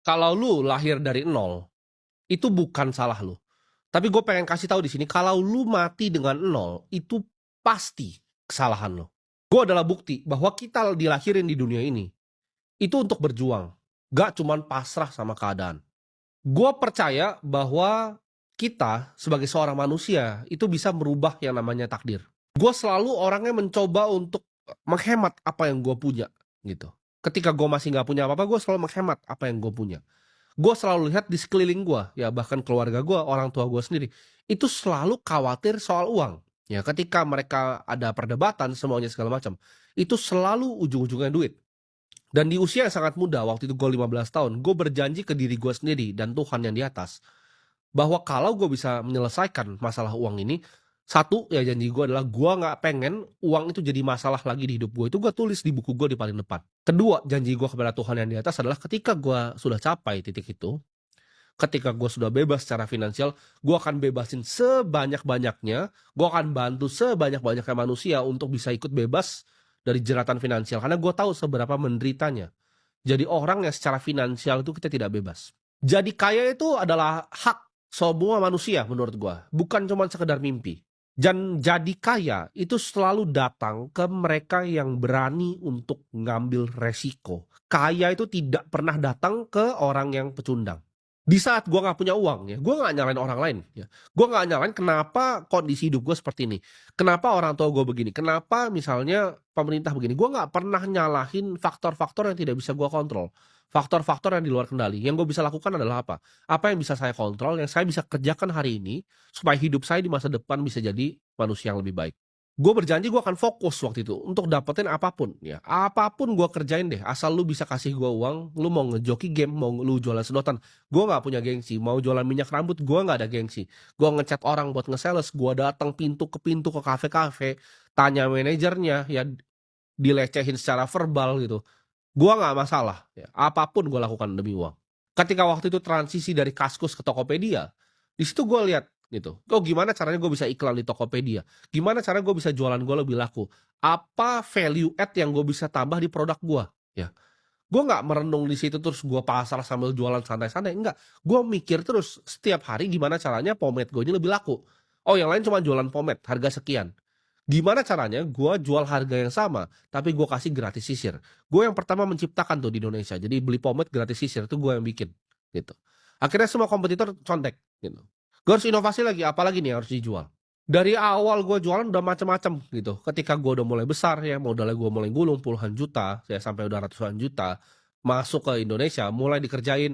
Kalau lu lahir dari nol, itu bukan salah lu. Tapi gue pengen kasih tahu di sini, kalau lu mati dengan nol, itu pasti kesalahan lu. Gue adalah bukti bahwa kita dilahirin di dunia ini, itu untuk berjuang. Gak cuman pasrah sama keadaan. Gue percaya bahwa kita sebagai seorang manusia, itu bisa merubah yang namanya takdir. Gue selalu orangnya mencoba untuk menghemat apa yang gue punya, gitu. Ketika gue masih gak punya apa-apa, gue selalu menghemat apa yang gue punya. Gue selalu lihat di sekeliling gue, ya bahkan keluarga gue, orang tua gue sendiri, itu selalu khawatir soal uang. Ya, ketika mereka ada perdebatan semuanya segala macam, itu selalu ujung-ujungnya duit. Dan di usia yang sangat muda, waktu itu gue 15 tahun, gue berjanji ke diri gue sendiri dan Tuhan yang di atas, bahwa kalau gue bisa menyelesaikan masalah uang ini, satu ya janji gue adalah gue nggak pengen uang itu jadi masalah lagi di hidup gue. Itu gue tulis di buku gue di paling depan. Kedua, janji gue kepada Tuhan yang di atas adalah ketika gue sudah capai titik itu, ketika gue sudah bebas secara finansial, gue akan bebasin sebanyak-banyaknya, gue akan bantu sebanyak-banyaknya manusia untuk bisa ikut bebas dari jeratan finansial. Karena gue tahu seberapa menderitanya. Jadi orang yang secara finansial itu kita tidak bebas. Jadi kaya itu adalah hak semua manusia menurut gue. Bukan cuma sekedar mimpi. Dan jadi kaya itu selalu datang ke mereka yang berani untuk ngambil resiko. Kaya itu tidak pernah datang ke orang yang pecundang. Di saat gue gak punya uang ya, gue gak nyalain orang lain ya. Gue gak nyalain kenapa kondisi hidup gue seperti ini. Kenapa orang tua gue begini. Kenapa misalnya pemerintah begini. Gue gak pernah nyalahin faktor-faktor yang tidak bisa gue kontrol. Faktor-faktor yang di luar kendali. Yang gue bisa lakukan adalah apa? Apa yang bisa saya kontrol, yang saya bisa kerjakan hari ini, supaya hidup saya di masa depan bisa jadi manusia yang lebih baik. Gue berjanji gue akan fokus waktu itu untuk dapetin apapun ya. Apapun gue kerjain deh, asal lu bisa kasih gue uang. Lu mau ngejoki game, mau lu jualan sedotan, gue nggak punya gengsi. Mau jualan minyak rambut, gue nggak ada gengsi. Gue ngechat orang buat nge-sales, gue datang pintu ke pintu ke kafe-kafe, tanya manajernya ya, dilecehin secara verbal gitu. Gue nggak masalah ya. Apapun gue lakukan demi uang. Ketika waktu itu transisi dari Kaskus ke Tokopedia, di situ gue lihat gitu. Oh, gimana caranya gue bisa iklan di Tokopedia? Gimana cara gue bisa jualan gue lebih laku? Apa value add yang gue bisa tambah di produk gue? Ya, gue nggak merenung di situ terus gue pasar sambil jualan santai-santai. Enggak, gue mikir terus setiap hari gimana caranya pomade gue ini lebih laku. Oh, yang lain cuma jualan pomade harga sekian. Gimana caranya gue jual harga yang sama, tapi gue kasih gratis sisir. Gue yang pertama menciptakan tuh di Indonesia. Jadi beli pomade gratis sisir itu gue yang bikin gitu. Akhirnya semua kompetitor contek gitu. Gue harus inovasi lagi, apalagi nih harus dijual. Dari awal gue jualan udah macam-macam gitu. Ketika gue udah mulai besar ya, modalnya gue mulai gulung puluhan juta, ya sampai udah ratusan juta, masuk ke Indonesia, mulai dikerjain